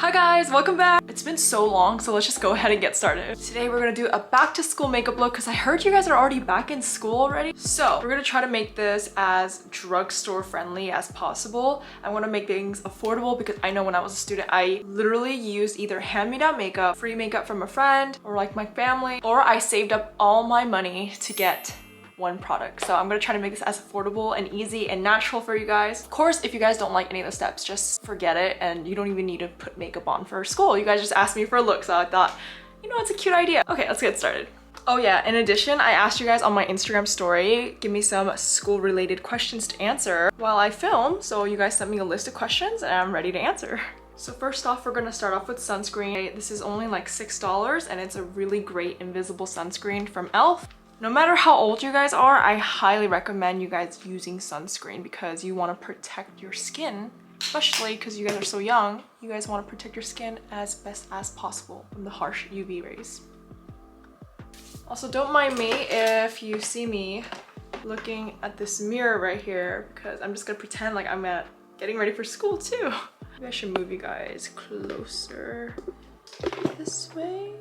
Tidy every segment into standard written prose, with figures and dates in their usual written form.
Hi guys, welcome back. It's been so long, so let's just go ahead and get started. Today we're gonna do a back to school makeup look because I heard you guys are already back in school already. So we're gonna try to make this as drugstore friendly as possible. I want to make things affordable because I know when I was a student, I literally used either hand-me-down makeup, free makeup from a friend, or like my family, or I saved up all my money to get one product. So I'm gonna try to make this as affordable and easy and natural for you guys. Of course, if you guys don't like any of the steps, just forget it and you don't even need to put makeup on for school. You guys just asked me for a look, so I thought, you know, it's a cute idea. Okay, let's get started. Oh yeah, in addition, I asked you guys on my Instagram story, give me some school related questions to answer while I film. So you guys sent me a list of questions and I'm ready to answer. So first off, we're gonna start off with sunscreen. This is only like $6 and it's a really great invisible sunscreen from e.l.f. No matter how old you guys are, I highly recommend you guys using sunscreen because you want to protect your skin, especially because you guys are so young. You guys want to protect your skin as best as possible from the harsh UV rays. Also, don't mind me if you see me looking at this mirror right here because I'm just gonna pretend like I'm getting ready for school too. Maybe I should move you guys closer this way.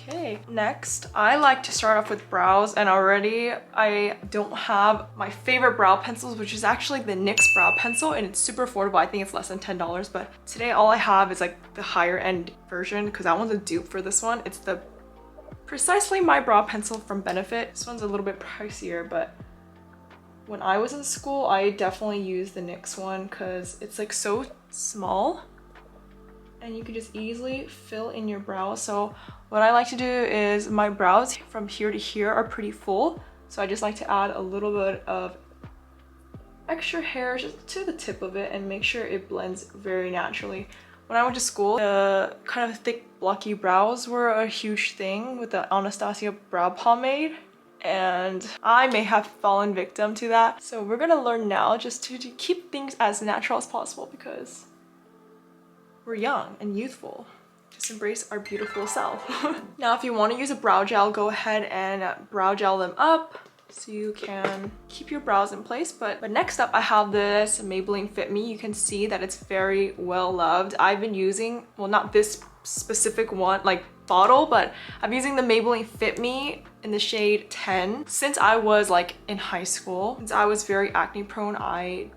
Okay, next, I like to start off with brows, and already I don't have my favorite brow pencils, which is actually the NYX brow pencil, and it's super affordable. I think it's less than $10, but today all I have is like the higher end version because that one's a dupe for this one. It's the Precisely My Brow Pencil from Benefit. This one's a little bit pricier, but when I was in school, I definitely used the NYX one because it's like so small and you can just easily fill in your brows. So what I like to do is my brows from here to here are pretty full. So I just like to add a little bit of extra hair just to the tip of it and make sure it blends very naturally. When I went to school, the kind of thick blocky brows were a huge thing with the Anastasia brow pomade. And I may have fallen victim to that. So we're gonna learn now just to keep things as natural as possible because we're young and youthful. Just embrace our beautiful self. Now, if you want to use a brow gel, go ahead and brow gel them up so you can keep your brows in place. But next up, I have this Maybelline Fit Me. You can see that it's very well loved. I've been using, well, not this specific one, like bottle, but I'm using the Maybelline Fit Me in the shade 10 since I was like in high school. Since I was very acne prone, I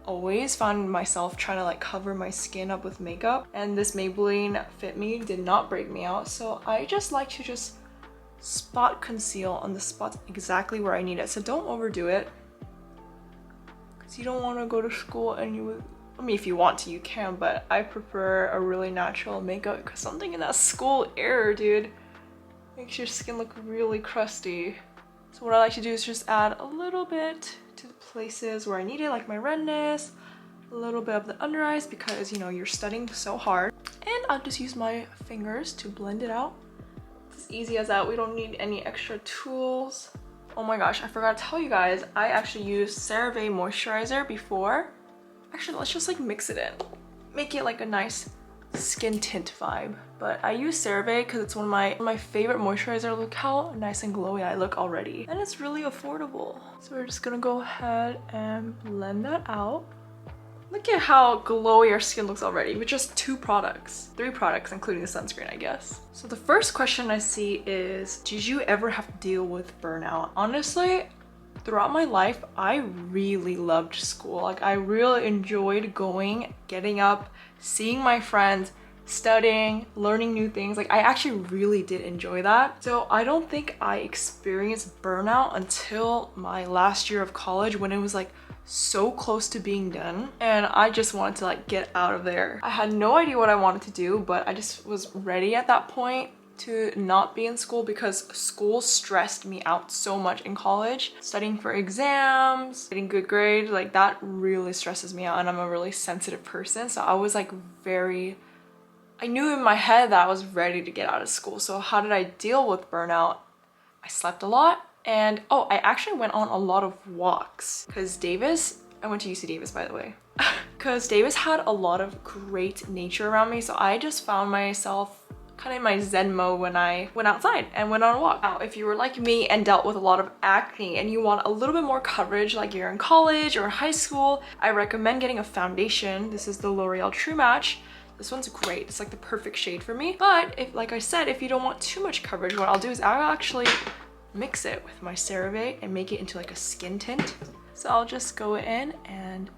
always found myself trying to like cover my skin up with makeup, and this Maybelline Fit Me did not break me out. So I just like to just spot conceal on the spots exactly where I need it. So don't overdo it because you don't want to go to school and I mean, if you want to, you can, but I prefer a really natural makeup because something in that school air, dude, makes your skin look really crusty. So what I like to do is just add a little bit to the places where I need it, like my redness, a little bit of the under eyes because, you know, you're studying so hard. And I'll just use my fingers to blend it out. It's as easy as that. We don't need any extra tools. Oh my gosh, I forgot to tell you guys, I actually used CeraVe moisturizer before. Actually, let's just like mix it in. Make it like a nice skin tint vibe. But I use CeraVe because it's one of my favorite moisturizer. Look how nice and glowy I look already. And it's really affordable. So we're just gonna go ahead and blend that out. Look at how glowy our skin looks already with just 3 products, including the sunscreen, I guess. So the first question I see is, did you ever have to deal with burnout? Honestly, throughout my life, I really loved school. Like, I really enjoyed going, getting up, seeing my friends, studying, learning new things. Like, I actually really did enjoy that. So I don't think I experienced burnout until my last year of college when it was like so close to being done and I just wanted to like get out of there. I had no idea what I wanted to do, but I just was ready at that point to not be in school because school stressed me out so much in college. Studying for exams, getting good grades, like that really stresses me out, and I'm a really sensitive person. So I was like I knew in my head that I was ready to get out of school. So how did I deal with burnout? I slept a lot. And oh, I actually went on a lot of walks because I went to UC Davis, by the way, because Davis had a lot of great nature around me. So I just found myself kind of in my zen mode when I went outside and went on a walk. Now, if you were like me and dealt with a lot of acne and you want a little bit more coverage, like you're in college or high school, I recommend getting a foundation. This is the L'Oreal True Match. This one's great. It's like the perfect shade for me. But if, like I said, if you don't want too much coverage, what I'll do is I'll actually mix it with my CeraVe and make it into like a skin tint. So I'll just go in and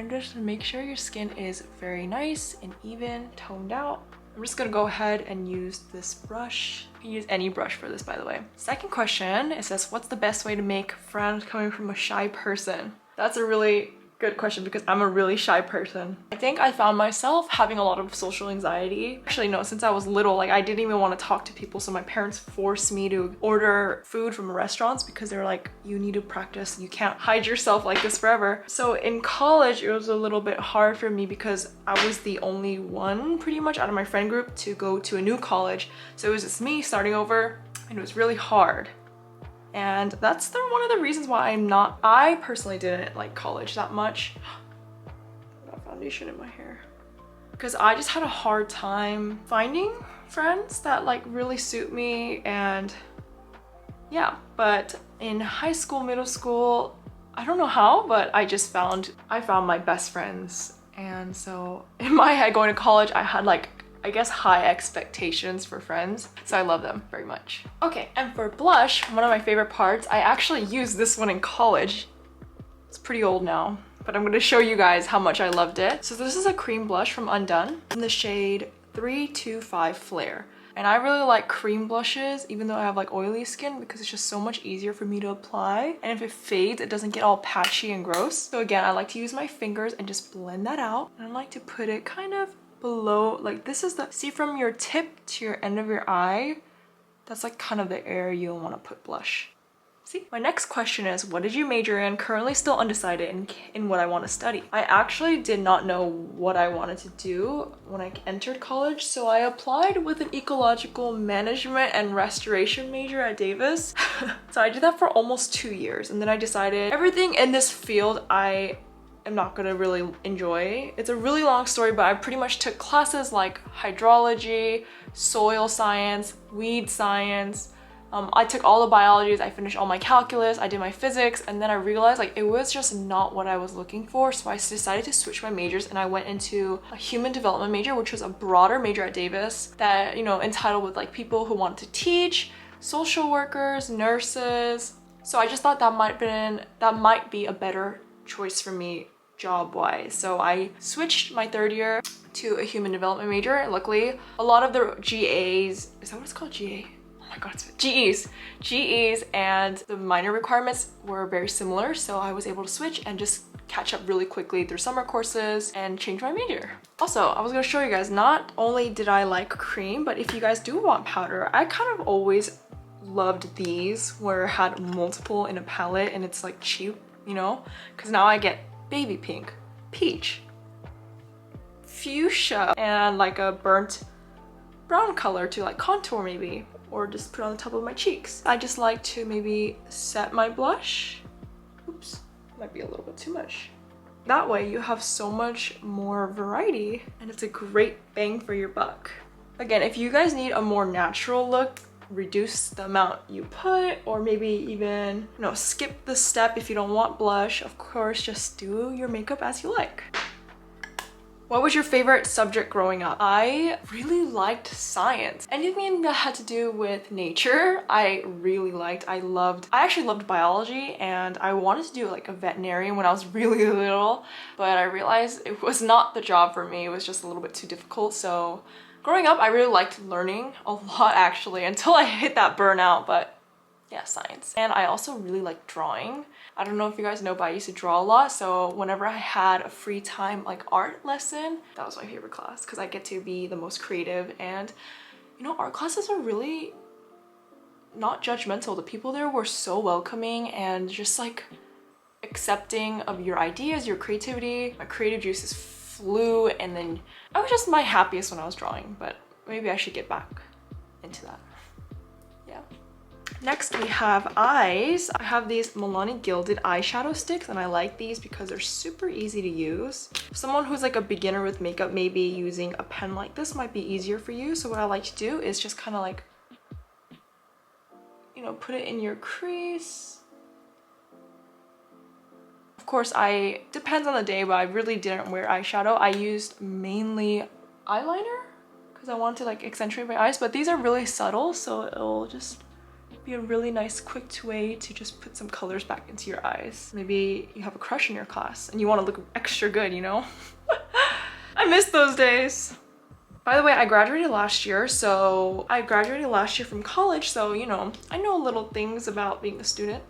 just make sure your skin is very nice and even, toned out. I'm just gonna go ahead and use this brush. You can use any brush for this, by the way. Second question, it says, what's the best way to make friends coming from a shy person? That's a really good question because I'm a really shy person. I think I found myself having a lot of social anxiety. Actually, no, since I was little, like I didn't even want to talk to people. So my parents forced me to order food from restaurants because they're like, you need to practice. You can't hide yourself like this forever. So in college, it was a little bit hard for me because I was the only one pretty much out of my friend group to go to a new college. So it was just me starting over and it was really hard. And that's one of the reasons why I personally didn't like college that much. I got foundation in my hair. Because I just had a hard time finding friends that like really suit me, and yeah. But in high school, middle school, I don't know how, but I found my best friends. And so in my head going to college, I had like, I guess, high expectations for friends, so I love them very much. Okay, and for blush, one of my favorite parts, I actually used this one in college. It's pretty old now, but I'm gonna show you guys how much I loved it. So this is a cream blush from Undone in the shade 325 Flare. And I really like cream blushes, even though I have like oily skin, because it's just so much easier for me to apply. And if it fades, it doesn't get all patchy and gross. So again, I like to use my fingers and just blend that out. And I like to put it kind of below, like this is see from your tip to your end of your eye, that's like kind of the area you'll want to put blush. See? My next question is, what did you major in? Currently still undecided in what I want to study. I actually did not know what I wanted to do when I entered college, so I applied with an ecological management and restoration major at Davis. So I did that for almost 2 years, and then I decided everything in this field I'm not gonna really enjoy. It's a really long story, but I pretty much took classes like hydrology, soil science, weed science. I took all the biologies, I finished all my calculus, I did my physics, and then I realized like it was just not what I was looking for. So I decided to switch my majors and I went into a human development major, which was a broader major at Davis that, you know, entitled with like people who want to teach, social workers, nurses. So I just thought that might be a better choice for me job-wise. So I switched my third year to a human development major. Luckily, a lot of the GAs, is that what it's called? GA? Oh my god, GEs and the minor requirements were very similar. So I was able to switch and just catch up really quickly through summer courses and change my major. Also, I was gonna show you guys, not only did I like cream, but if you guys do want powder, I kind of always loved these where it had multiple in a palette and it's like cheap, you know, because now I get baby pink, peach, fuchsia, and like a burnt brown color to like contour maybe, or just put on the top of my cheeks. I just like to maybe set my blush. Oops, might be a little bit too much. That way you have so much more variety and it's a great bang for your buck. Again, if you guys need a more natural look, reduce the amount you put, or maybe even, you know, skip the step if you don't want blush. Of course, just do your makeup as you like. What was your favorite subject growing up? I really liked science. Anything that had to do with nature, I really liked. I actually loved biology, and I wanted to do like a veterinarian when I was really little, but I realized it was not the job for me. It was just a little bit too difficult. So growing up, I really liked learning a lot actually, until I hit that burnout, but yeah, science. And I also really like drawing. I don't know if you guys know, but I used to draw a lot. So whenever I had a free time, like art lesson, that was my favorite class because I get to be the most creative. And you know, art classes are really not judgmental. The people there were so welcoming and just like accepting of your ideas, your creativity. My creative juices flew, and then I was just my happiest when I was drawing, but maybe I should get back into that. Yeah. Next we have eyes. I have these Milani Gilded eyeshadow sticks and I like these because they're super easy to use. Someone who's like a beginner with makeup, maybe using a pen like this might be easier for you. So what I like to do is just kind of like, you know, put it in your crease. Of course, depends on the day, but I really didn't wear eyeshadow. I used mainly eyeliner because I wanted to like accentuate my eyes, but these are really subtle, so it'll just be a really nice quick way to just put some colors back into your eyes. Maybe you have a crush in your class and you want to look extra good, you know? I miss those days. By the way, I graduated last year, from college, so you know, I know little things about being a student.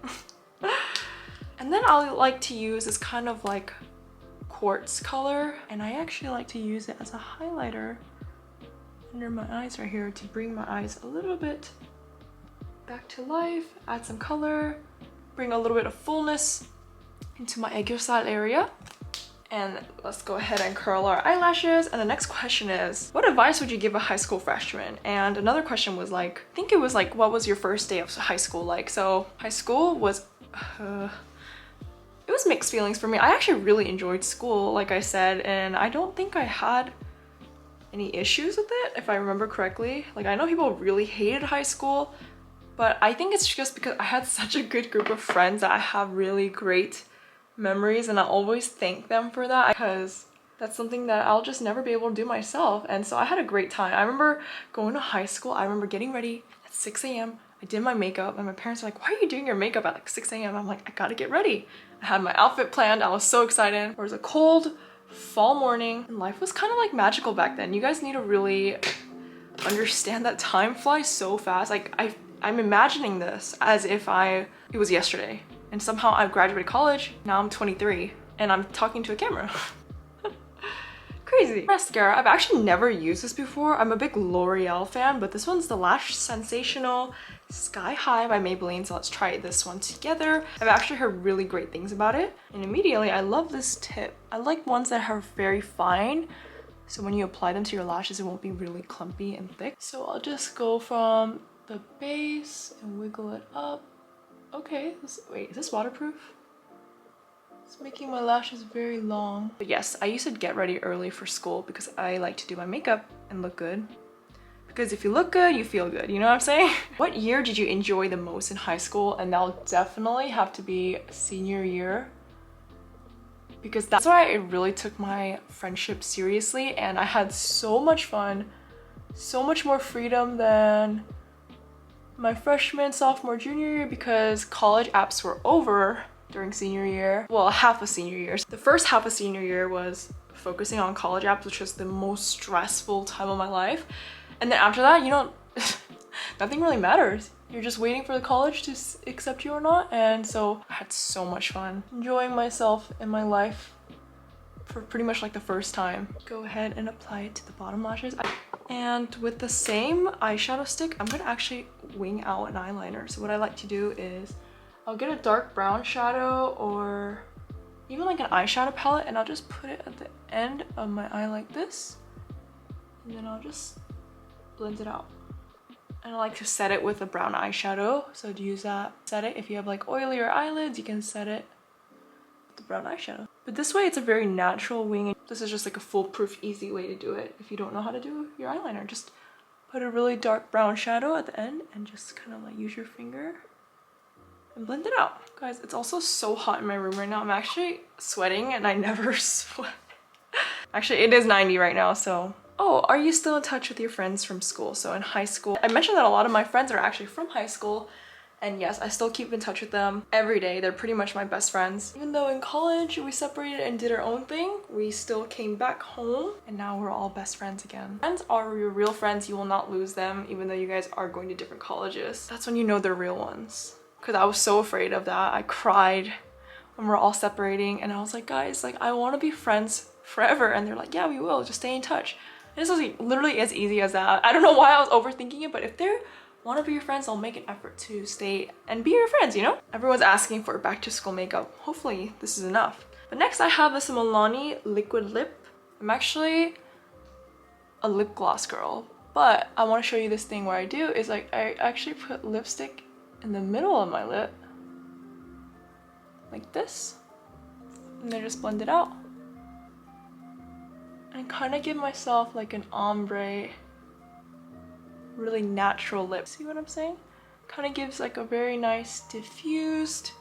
And then I like to use this kind of like quartz color, and I actually like to use it as a highlighter under my eyes right here to bring my eyes a little bit back to life, add some color, bring a little bit of fullness into my aegyo area. And let's go ahead and curl our eyelashes. And the next question is, what advice would you give a high school freshman? And another question was like, I think it was like, what was your first day of high school like? So high school was, it was mixed feelings for me. I actually really enjoyed school, like I said, and I don't think I had any issues with it, if I remember correctly. Like, I know people really hated high school, but I think it's just because I had such a good group of friends that I have really great memories, and I always thank them for that because that's something that I'll just never be able to do myself. And so I had a great time. I remember going to high school. I remember getting ready at 6 a.m. I did my makeup and my parents were like, why are you doing your makeup at like 6 a.m.? I'm like, I gotta get ready. I had my outfit planned. I was so excited. It was a cold fall morning and life was kind of like magical back then. You guys need to really understand that time flies so fast. Like I'm imagining this as if it was yesterday. And somehow I graduated college, now I'm 23, and I'm talking to a camera. Crazy. Mascara, I've actually never used this before. I'm a big L'Oreal fan, but this one's the Lash Sensational Sky High by Maybelline, so let's try this one together. I've actually heard really great things about it, and immediately I love this tip. I like ones that are very fine, so when you apply them to your lashes, it won't be really clumpy and thick. So I'll just go from the base and wiggle it up. Okay, wait, is this waterproof? It's making my lashes very long. But yes, I used to get ready early for school because I like to do my makeup and look good. Because if you look good, you feel good, you know what I'm saying? What year did you enjoy the most in high school? And that'll definitely have to be senior year. Because that's why I really took my friendship seriously and I had so much fun, so much more freedom than my freshman, sophomore, junior year because college apps were over during senior year. Well, half of senior year. The first half of senior year was focusing on college apps, which was the most stressful time of my life. And then after that, you know, nothing really matters. You're just waiting for the college to accept you or not. And so I had so much fun enjoying myself and my life for pretty much like the first time. Go ahead and apply it to the bottom lashes. And with the same eyeshadow stick, I'm gonna actually wing out an eyeliner. So what I like to do is I'll get a dark brown shadow or even like an eyeshadow palette and I'll just put it at the end of my eye like this. And then I'll just blend it out. And I like to set it with a brown eyeshadow. So to use that, set it. If you have like oilier eyelids, you can set it with the brown eyeshadow. But this way it's a very natural wing. This is just like a foolproof, easy way to do it. If you don't know how to do your eyeliner, just put a really dark brown shadow at the end and just kind of like use your finger and blend it out. Guys, it's also so hot in my room right now. I'm actually sweating and I never sweat. Actually, it is 90 right now, so. Oh, are you still in touch with your friends from school? So in high school, I mentioned that a lot of my friends are actually from high school. And yes, I still keep in touch with them every day. They're pretty much my best friends. Even though in college we separated and did our own thing, we still came back home and now we're all best friends again. Friends are your real friends. You will not lose them even though you guys are going to different colleges. That's when you know they're real ones. Because I was so afraid of that. I cried when we're all separating and I was like, guys, like I want to be friends forever. And they're like, yeah, we will. Just stay in touch. And this was like, literally as easy as that. I don't know why I was overthinking it, but if they're want to be your friends, I'll make an effort to stay and be your friends, you know? Everyone's asking for back to school makeup. Hopefully this is enough. But next I have this Milani liquid lip. I'm actually a lip gloss girl, but I want to show you this thing where I do is like I actually put lipstick in the middle of my lip, like this, and then just blend it out. And kind of give myself like an ombre, really natural lip. See what I'm saying? Kind of gives like a very nice diffused,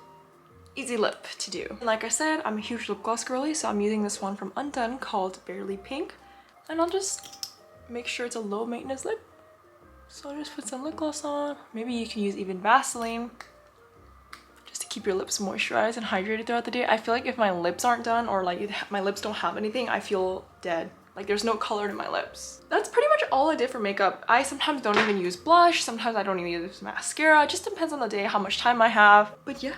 easy lip to do. And like I said, I'm a huge lip gloss girly, so I'm using this one from Undone called Barely Pink. And I'll just make sure it's a low maintenance lip. So I'll just put some lip gloss on. Maybe you can use even Vaseline just to keep your lips moisturized and hydrated throughout the day. I feel like if my lips aren't done or like my lips don't have anything, I feel dead. Like there's no color to my lips. That's pretty much all I did for makeup. I sometimes don't even use blush. Sometimes I don't even use mascara. It just depends on the day, how much time I have. But yeah,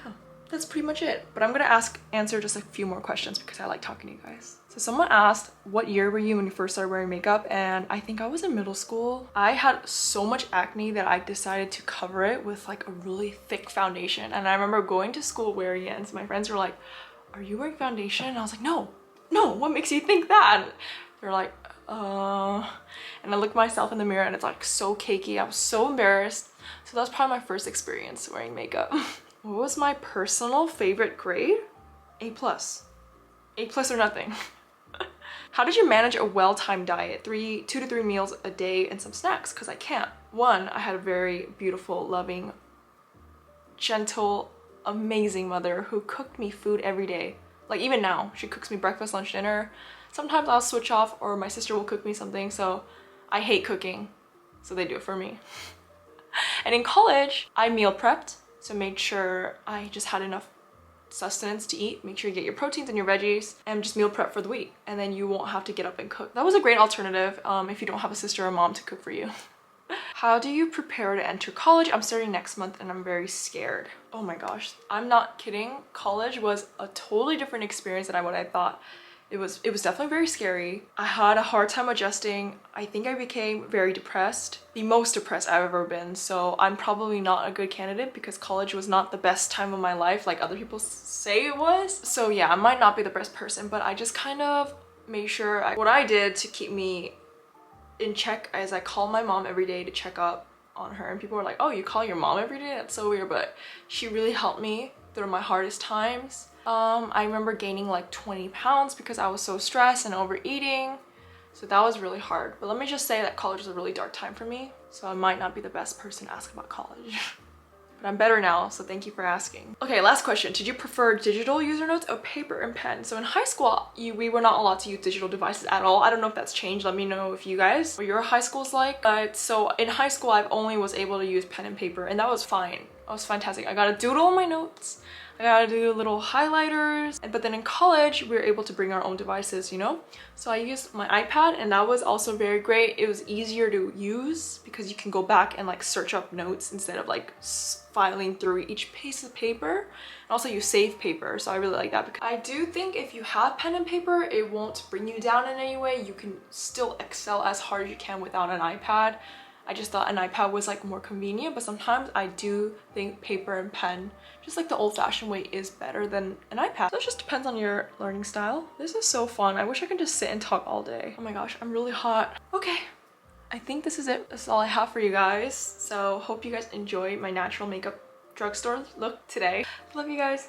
that's pretty much it. But I'm gonna answer just a few more questions because I like talking to you guys. So someone asked, what year were you when you first started wearing makeup? And I think I was in middle school. I had so much acne that I decided to cover it with like a really thick foundation. And I remember going to school wearing it, and so my friends were like, are you wearing foundation? And I was like, no, what makes you think that? And they're like, and I looked myself in the mirror and it's like so cakey. I was so embarrassed. So that was probably my first experience wearing makeup. What was my personal favorite grade? A+. A+ or nothing. How did you manage a well-timed diet? 2 to 3 meals a day and some snacks? Because I can't. One, I had a very beautiful, loving, gentle, amazing mother who cooked me food every day. Like even now, she cooks me breakfast, lunch, dinner. Sometimes I'll switch off or my sister will cook me something. So I hate cooking, so they do it for me. And in college, I meal prepped. So made sure I just had enough sustenance to eat. Make sure you get your proteins and your veggies and just meal prep for the week. And then you won't have to get up and cook. That was a great alternative if you don't have a sister or mom to cook for you. How do you prepare to enter college? I'm starting next month and I'm very scared. Oh my gosh, I'm not kidding. College was a totally different experience than what I thought. It was definitely very scary. I had a hard time adjusting. I think I became very depressed, the most depressed I've ever been. So I'm probably not a good candidate because college was not the best time of my life like other people say it was. So yeah, I might not be the best person, but I just kind of made sure what I did to keep me in check as I called my mom every day to check up on her. And people were like, oh, you call your mom every day? That's so weird. But she really helped me through my hardest times. I remember gaining like 20 pounds because I was so stressed and overeating. So that was really hard. But let me just say that college was a really dark time for me. So I might not be the best person to ask about college. But I'm better now, so thank you for asking. Okay, last question. Did you prefer digital user notes or paper and pen? So in high school, we were not allowed to use digital devices at all. I don't know if that's changed. Let me know if you guys, what your high school's like. But so in high school, I only was able to use pen and paper, and that was fine. That was fantastic. I got to doodle on my notes. I gotta do little highlighters. But then in college, we were able to bring our own devices, you know? So I used my iPad and that was also very great. It was easier to use because you can go back and like search up notes instead of like filing through each piece of paper. And also you save paper, so I really like that. Because I do think if you have pen and paper, it won't bring you down in any way. You can still excel as hard as you can without an iPad. I just thought an iPad was like more convenient, but sometimes I do think paper and pen, just like the old-fashioned way, is better than an iPad. So it just depends on your learning style. This is so fun. I wish I could just sit and talk all day. Oh my gosh, I'm really hot. Okay, I think this is it. This is all I have for you guys. So hope you guys enjoy my natural makeup drugstore look today. Love you guys.